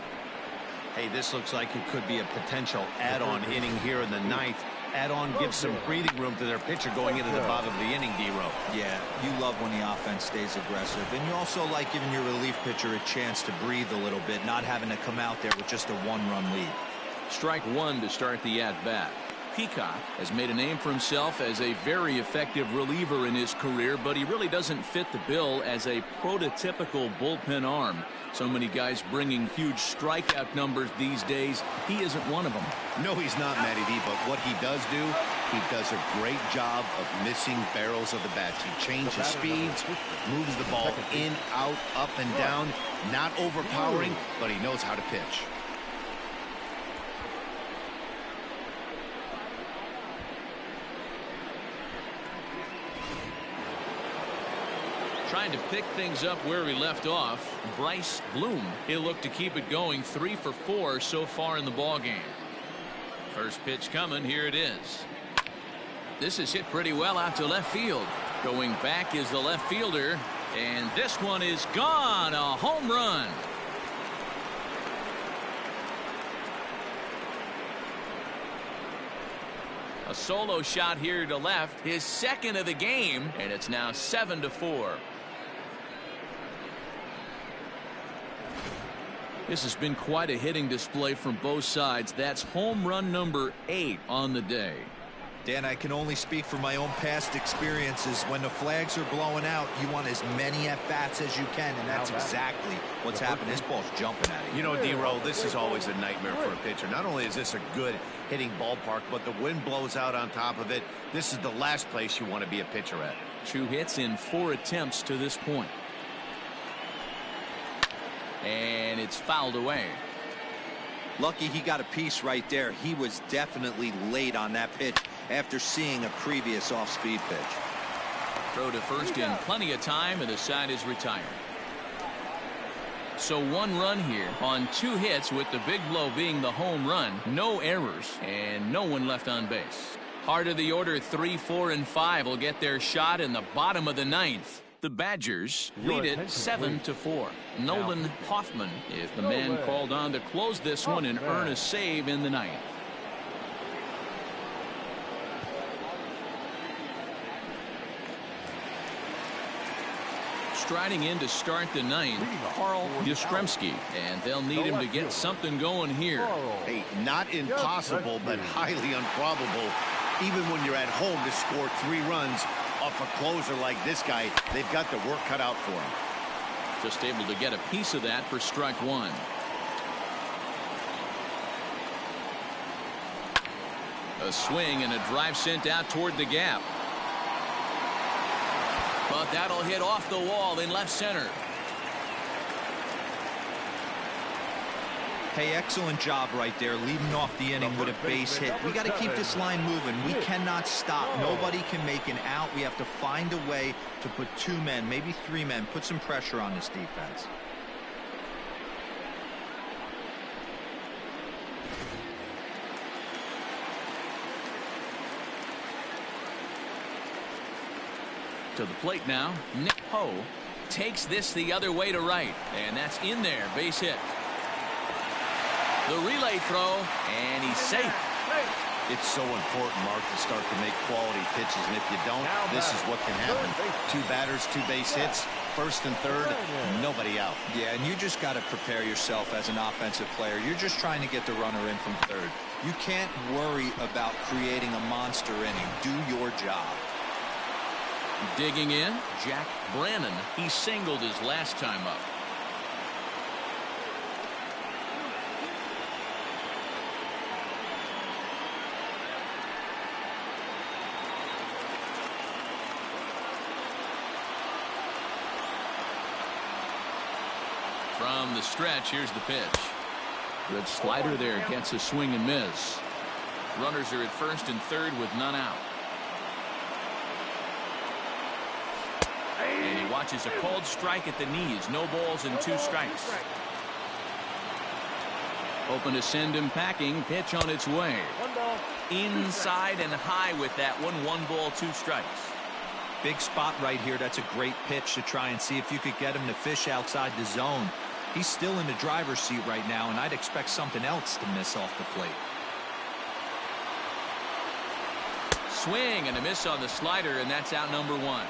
Hey, this looks like it could be a potential add-on inning here in the 9th. Add-on gives some breathing room to their pitcher going into the bottom of the inning, D-Row. Yeah, you love when the offense stays aggressive. And you also like giving your relief pitcher a chance to breathe a little bit, not having to come out there with just a 1-run lead. Strike 1 to start the at-bat. Peacock has made a name for himself as a very effective reliever in his career, but he really doesn't fit the bill as a prototypical bullpen arm. So many guys bringing huge strikeout numbers these days. He isn't one of them. No, he's not, Matty D, but what he does do, he does a great job of missing barrels of the bats. He changes speeds, moves the ball in, out, up, and down. Not overpowering, but he knows how to pitch. Trying to pick things up where we left off, Bryce Bloom. He'll look to keep it going. 3 for 4 so far in the ball game. First pitch coming. Here it is. This is hit pretty well out to left field. Going back is the left fielder, and this one is gone. A home run. A solo shot here to left, his 2nd of the game, and it's now 7-4. This has been quite a hitting display from both sides. That's home run number 8 on the day. Dan, I can only speak from my own past experiences. When the flags are blowing out, you want as many at-bats as you can, and that's exactly what's happened. This ball's jumping at you. You know, D-Row, this is always a nightmare for a pitcher. Not only is this a good hitting ballpark, but the wind blows out on top of it. This is the last place you want to be a pitcher at. 2 hits in 4 attempts to this point. And it's fouled away. Lucky he got a piece right there. He was definitely late on that pitch after seeing a previous off-speed pitch. Throw to first in plenty of time, and the side is retired. So 1 run here on 2 hits, with the big blow being the home run. No errors and no one left on base. Heart of the order, 3, 4, and 5 will get their shot in the bottom of the 9th. The Badgers lead it 7-4. Nolan Hoffman is the man called on to close this one and earn a save in the 9th. Striding in to start the 9th, Carl Yastrzemski, and they'll need him to get something going here. Hey, not impossible, but highly improbable. Even when you're at home, to score 3 runs off a closer like this guy, they've got the work cut out for him. Just able to get a piece of that for strike 1. A swing and a drive sent out toward the gap. But that'll hit off the wall in left center. Hey, excellent job right there, leading off the inning with a base hit. We got to keep this line moving. We cannot stop. Nobody can make an out. We have to find a way to put 2 men, maybe 3 men, put some pressure on this defense. To the plate now, Nick Ho takes this the other way to right, and that's in there, base hit. The relay throw, and he's safe. It's so important, Mark, to start to make quality pitches, and if you don't, this is what can happen. 2 batters, 2 base hits, first and third, nobody out. Yeah, and you just got to prepare yourself as an offensive player. You're just trying to get the runner in from third. You can't worry about creating a monster inning. Do your job. Digging in, Jack Brannon. He singled his last time up. From the stretch, here's the pitch. Good slider there, gets a swing and miss. Runners are at first and third with none out. And he watches a called strike at the knees. No balls and 2 strikes. Open to send him packing. Pitch on its way. Inside and high with that one. 1 ball, 2 strikes. Big spot right here. That's a great pitch to try and see if you could get him to fish outside the zone. He's still in the driver's seat right now, and I'd expect something else to miss off the plate. Swing and a miss on the slider, and that's out number 1.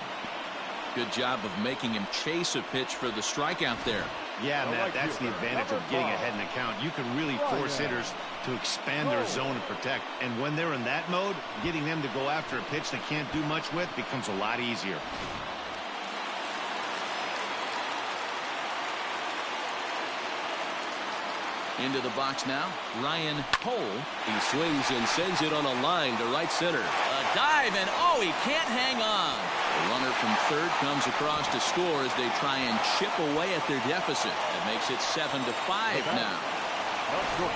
Good job of making him chase a pitch for the strikeout there. Yeah, Matt, that's the advantage of getting ahead in the count. You can really force hitters to expand their zone and protect. And when they're in that mode, getting them to go after a pitch they can't do much with becomes a lot easier. Into the box now, Ryan Cole. He swings and sends it on a line to right center. A dive, and oh, he can't hang on. The runner from third comes across to score as they try and chip away at their deficit. That makes it 7-5 now.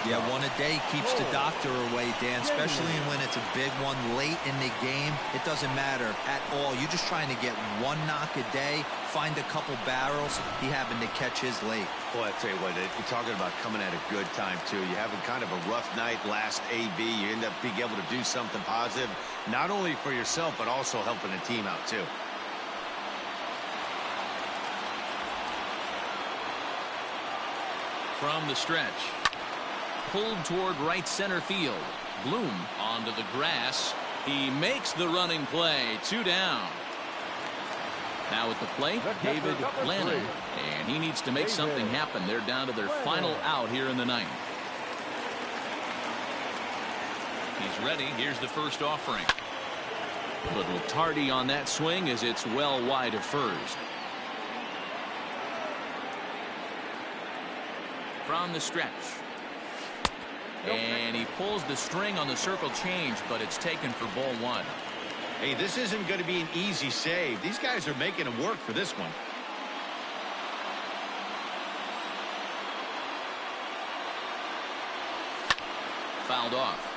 Yeah, 1 a day keeps the doctor away, Dan, especially when it's a big one late in the game. It doesn't matter at all. You're just trying to get 1 knock a day, find a couple barrels. He happened to catch his late. Boy, I tell you what, you're talking about coming at a good time, too. You having kind of a rough night last AB. You end up being able to do something positive, not only for yourself, but also helping the team out, too. From the stretch. Pulled toward right center field. Bloom onto the grass. He makes the running play. 2 down. Now at the plate, David Lannon, and he needs to make something happen. They're down to their final out here in the ninth. He's ready. Here's the first offering. A little tardy on that swing as it's well wide of first. From the stretch. And he pulls the string on the circle change, but it's taken for ball one. Hey, this isn't going to be an easy save. These guys are making him work for this one. Fouled off.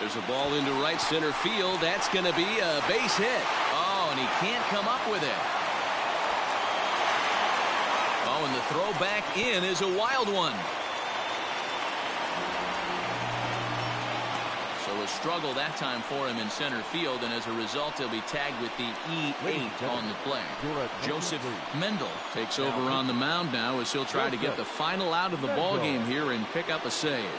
There's a ball into right center field. That's going to be a base hit. Oh, and he can't come up with it. Oh, and the throw back in is a wild one. So a struggle that time for him in center field, and as a result, he'll be tagged with the E8 on the play. Joseph Mendel takes over on the mound now as he'll try to get the final out of the ball game here and pick up a save.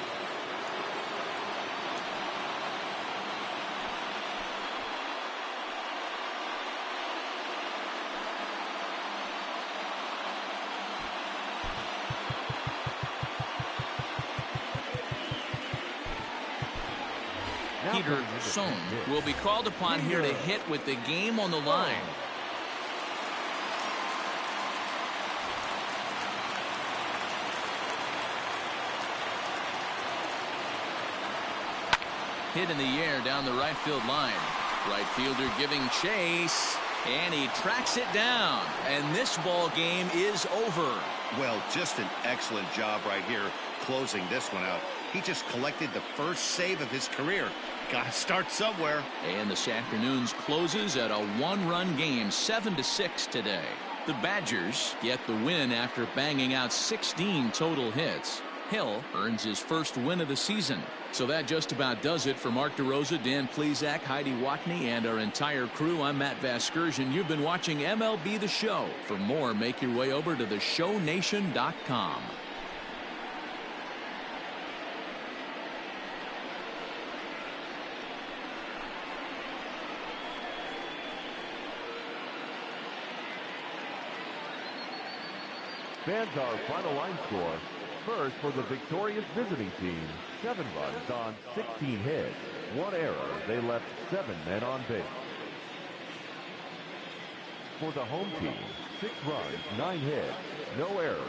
Peter Sohn will be called upon here to hit with the game on the line. Hit in the air down the right field line. Right fielder giving chase, and he tracks it down, and this ball game is over. Well, just an excellent job right here closing this one out. He just collected the first save of his career. Got to start somewhere. And this afternoon's closes at a one-run game, 7-6 today. The Badgers get the win after banging out 16 total hits. Hill earns his first win of the season. So that just about does it for Mark DeRosa, Dan Plesac, Heidi Watney, and our entire crew. I'm Matt Vasgersian. You've been watching MLB The Show. For more, make your way over to theshownation.com. Fans, our final line score. First, for the victorious visiting team, 7 runs on 16 hits. 1 error. They left 7 men on base. For the home team, 6 runs, 9 hits. No errors.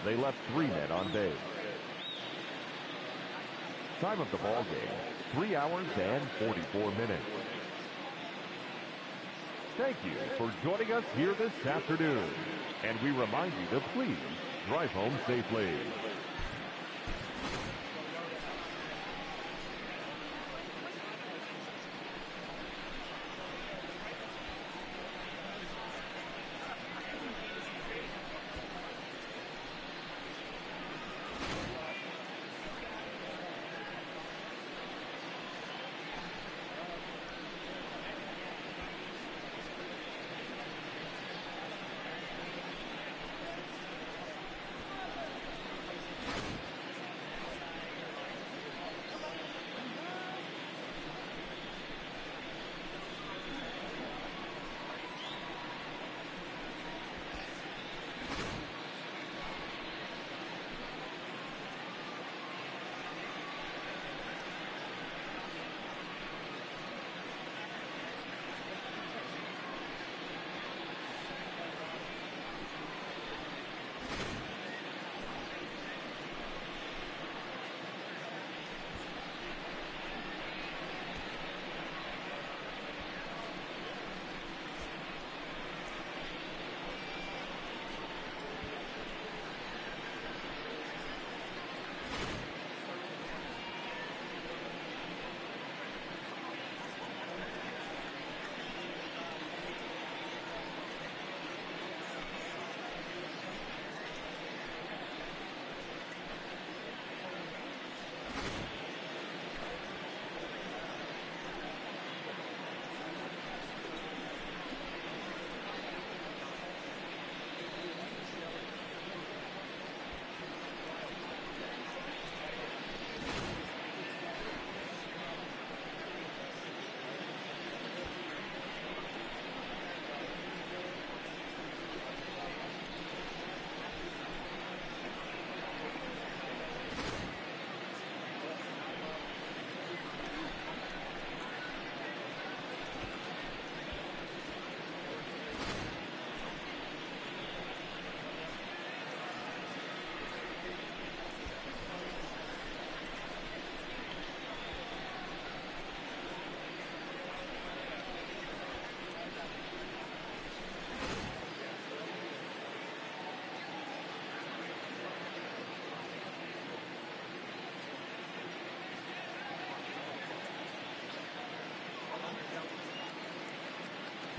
They left 3 men on base. Time of the ball game, 3 hours and 44 minutes. Thank you for joining us here this afternoon. And we remind you to please drive home safely.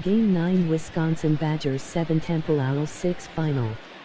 Game 9 Wisconsin Badgers 7 Temple Owls 6 Final.